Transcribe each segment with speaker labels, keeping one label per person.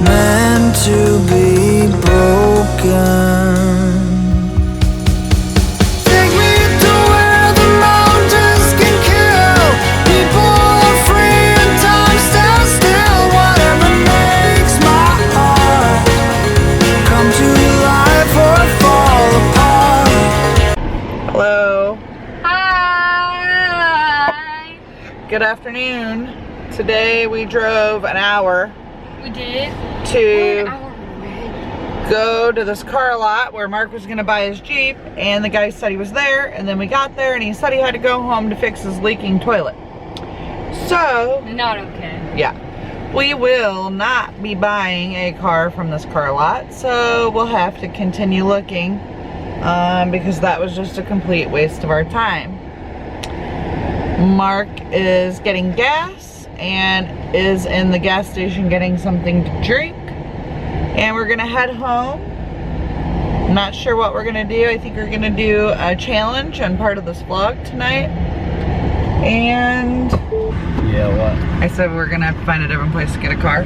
Speaker 1: meant to be broken. Take me to where the mountains can kill. People are free and time stands still. Whatever makes my heart come to life or fall apart.
Speaker 2: Hello.
Speaker 3: Hi.
Speaker 2: Good afternoon. Today we drove an hour
Speaker 3: We did.
Speaker 2: to go to this car lot where Mark was gonna buy his Jeep, and the guy said he was there, and then we got there and he said he had to go home to fix his leaking toilet. So,
Speaker 3: Not okay.
Speaker 2: yeah, we will not be buying a car from this car lot, so we'll have to continue looking because that was just a complete waste of our time. Mark is getting gas and is in the gas station getting something to drink, and we're gonna head home. I'm not sure what we're gonna do. I think we're gonna do a challenge on part of this vlog tonight. And
Speaker 4: Yeah, what?
Speaker 2: I said we're gonna have to find a different place to get a car.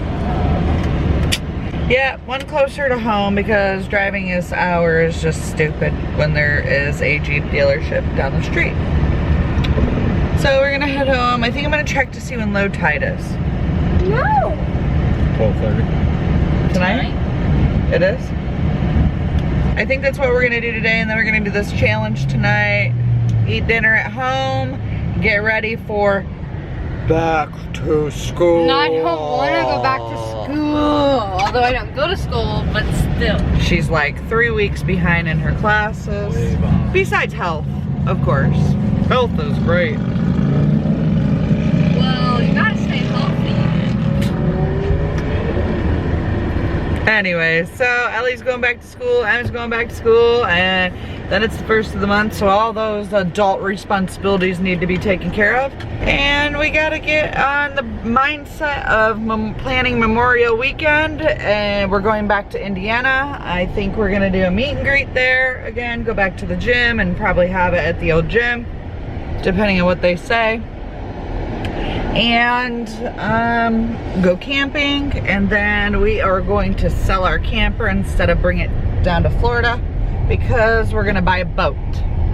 Speaker 2: Yeah, one closer to home, because driving this hour is just stupid when there is a Jeep dealership down the street. So we're gonna head home. I think I'm gonna check to see when low tide is.
Speaker 3: No.
Speaker 4: 12:30.
Speaker 2: Tonight? It is? I think that's what we're gonna do today, and then we're gonna do this challenge tonight. Eat dinner at home, get ready for back to school.
Speaker 3: No, I don't want to go back to school. Although I don't go to school, but still.
Speaker 2: She's like 3 weeks behind in her classes.
Speaker 4: Way behind.
Speaker 2: Besides health, of course. Health is great.
Speaker 3: Well, you gotta stay healthy.
Speaker 2: Anyway, so Ellie's going back to school, Emma's going back to school, and then it's the first of the month, so all those adult responsibilities need to be taken care of. And we gotta get on the mindset of planning Memorial Weekend, and we're going back to Indiana. I think we're gonna do a meet and greet there again, go back to the gym, and probably have it at the old gym, depending on what they say. And go camping, and then we are going to sell our camper instead of bring it down to Florida, because we're gonna buy a boat.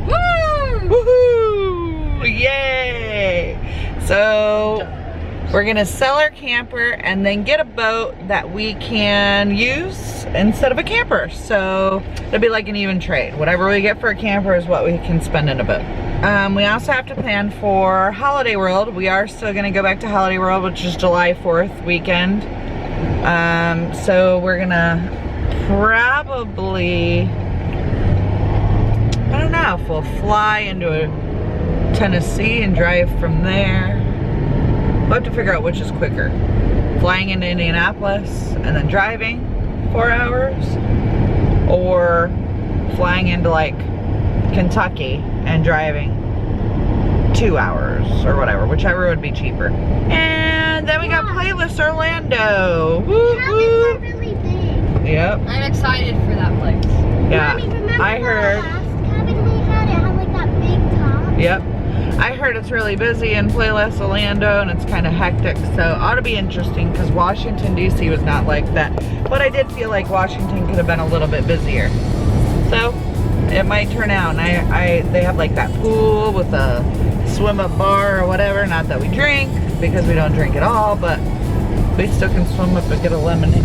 Speaker 3: Woo!
Speaker 2: Woohoo! Yay! So we're gonna sell our camper and then get a boat that we can use instead of a camper. So it'll be like an even trade. Whatever we get for a camper is what we can spend in a boat. We also have to plan for Holiday World. We are still gonna go back to Holiday World, which is July 4th weekend. So we're gonna probably, I don't know if we'll fly into Tennessee and drive from there. We'll have to figure out which is quicker. Flying into Indianapolis and then driving 4 hours, or flying into like Kentucky and driving 2 hours or whatever, whichever would be cheaper. And then we got Playlist Orlando. Woo woo.
Speaker 5: Really big.
Speaker 2: Yep.
Speaker 3: I'm excited for that place.
Speaker 2: Yeah.
Speaker 5: Mommy, remember
Speaker 2: I heard.
Speaker 5: the last cabin we had? It had like that big top.
Speaker 2: Yep. I heard it's really busy in Playlist Orlando, and it's kind of hectic, so ought to be interesting, because Washington DC was not like that. But I did feel like Washington could have been a little bit busier. So it might turn out. And they have like that pool with a swim up bar or whatever. Not that we drink, because we don't drink at all, but we still can swim up and get a lemonade.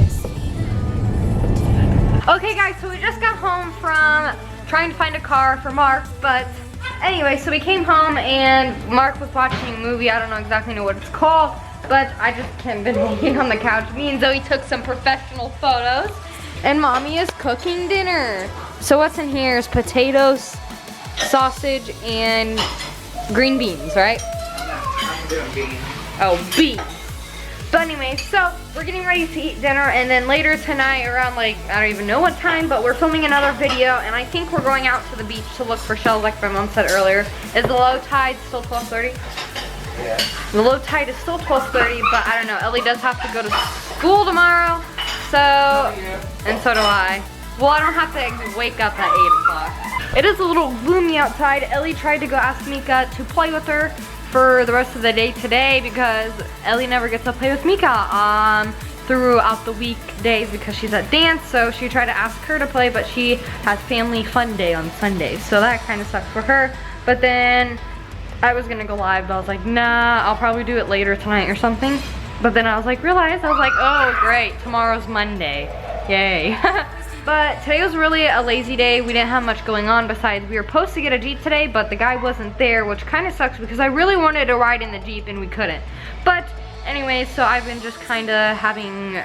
Speaker 3: Okay guys, so we just got home from trying to find a car for Mark, but anyway, so we came home and Mark was watching a movie. I don't know exactly what it's called, but I just been hanging on the couch. Me and Zoe took some professional photos, and Mommy is cooking dinner. So what's in here is potatoes, sausage, and green beans, right?
Speaker 2: I'm doing beans.
Speaker 3: Oh, beans. But anyway, so we're getting ready to eat dinner, and then later tonight around like, I don't even know what time, but we're filming another video, and I think we're going out to the beach to look for shells like my mom said earlier. Is the low tide still 12:30?
Speaker 2: Yeah.
Speaker 3: The low tide is still 12:30, but I don't know. Ellie does have to go to school tomorrow, so, and so do I. Well, I don't have to wake up at 8 o'clock. It is a little gloomy outside. Ellie tried to go ask Mika to play with her for the rest of the day today, because Ellie never gets to play with Mika. throughout the weekdays because she's at dance, so she tried to ask her to play, but she has family fun day on Sundays, so that kind of sucks for her. But then I was gonna go live, but I was like, nah, I'll probably do it later tonight or something. But then I was like, oh great, tomorrow's Monday, yay. But today was really a lazy day. We didn't have much going on besides we were supposed to get a Jeep today, but the guy wasn't there, which kind of sucks because I really wanted to ride in the Jeep and we couldn't. But anyways, so I've been just kind of having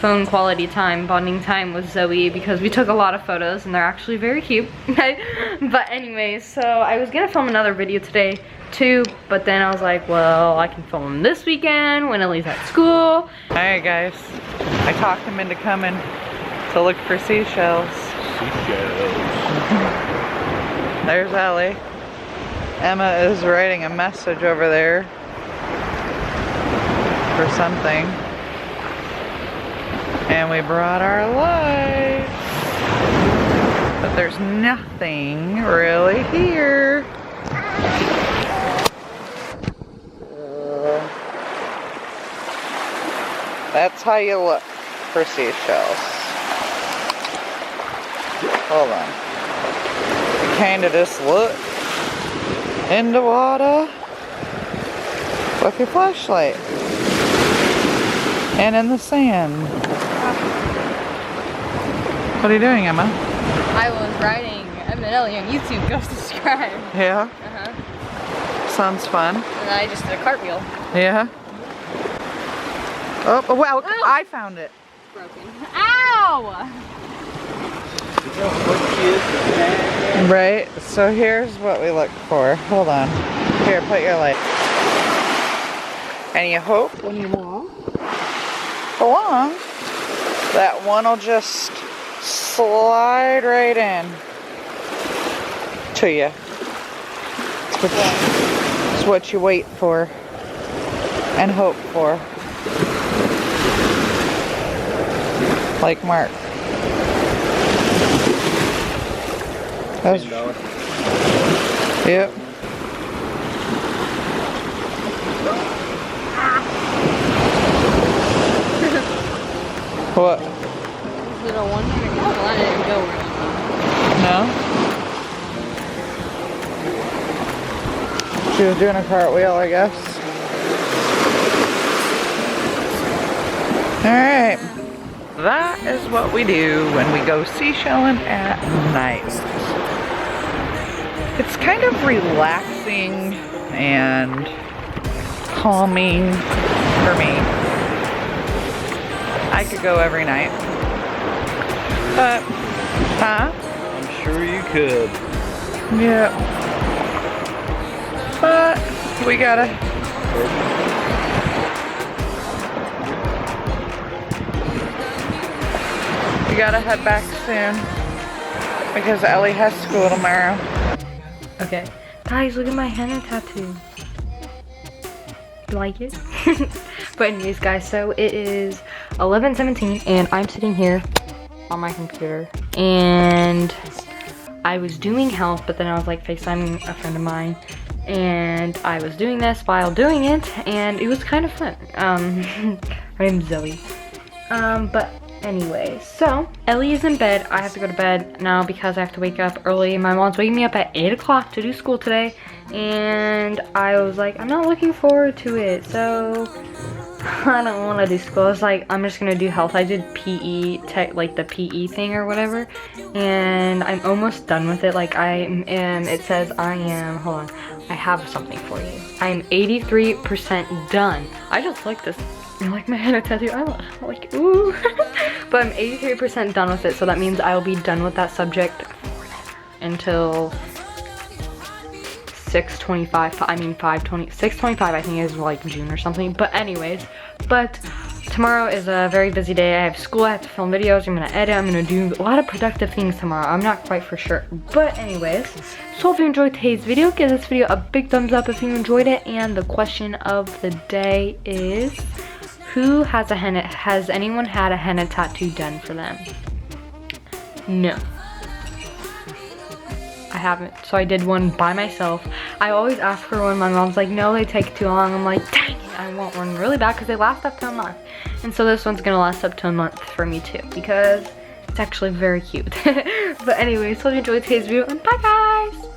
Speaker 3: phone quality time, bonding time with Zoe because we took a lot of photos and they're actually very cute. But anyways, so I was gonna film another video today too, but then I was like, well, I can film this weekend when Ellie's at school.
Speaker 2: Alright guys, I talked him into coming to look for seashells. There's Ellie. Emma is writing a message over there for something. And we brought our lights. But there's nothing really here. That's how you look for seashells. Hold on. You kinda just look into water with your flashlight and in the sand. What are you doing, Emma?
Speaker 3: I was riding Emmaandellie on YouTube, go subscribe.
Speaker 2: Yeah? Sounds fun.
Speaker 3: And I just did a cartwheel.
Speaker 2: Yeah? Oh, wow, I found it.
Speaker 3: Broken. Ow!
Speaker 2: Right, so here's what we look for. Hold on. Here, put your light. And you hope when you walk along, that one will just slide right in to you. It's what you wait for and hope for. Like Mark. That's, yep. What?
Speaker 3: Little one. Oh, I didn't go
Speaker 2: No? She was doing a cartwheel, I guess. Alright. That is what we do when we go seashelling at night. It's kind of relaxing and calming for me. I could go every night. But,
Speaker 4: I'm sure you could.
Speaker 2: yeah. But, we gotta head back soon because Ellie has school tomorrow.
Speaker 3: Okay. Guys, look at my henna tattoo. You like it? But anyways, guys, so it is 11:17 and I'm sitting here on my computer and I was doing health, but then I was like FaceTiming a friend of mine and I was doing this while doing it and it was kind of fun. Her name's Zoe. But anyway, so Ellie is in bed. I have to go to bed now because I have to wake up early. My mom's waking me up at 8 o'clock to do school today and I was like, I'm not looking forward to it, so I don't want to do school. I was like, I'm just gonna do health. I did PE, like the PE thing or whatever, and I'm almost done with it. Like I am, it says I am, hold on, I have something for you. I am 83% done. I just like this. I like my henna tattoo. I like, ooh. But I'm 83% done with it, so that means I will be done with that subject until 6:25. I mean 6:25. I think is like June or something. But anyways, but tomorrow is a very busy day. I have school. I have to film videos. I'm gonna edit. I'm gonna do a lot of productive things tomorrow. I'm not quite for sure. But anyways, so if you enjoyed today's video, give this video a big thumbs up if you enjoyed it. And the question of the day is, who has a henna? Has anyone had a henna tattoo done for them? No. I haven't, so I did one by myself. I always ask for one. My mom's like, no, they take too long. I'm like, dang it, I want one really bad because they last up to a month. And so this one's gonna last up to a month for me too because it's actually very cute. But anyways, hope you enjoyed today's video and bye guys!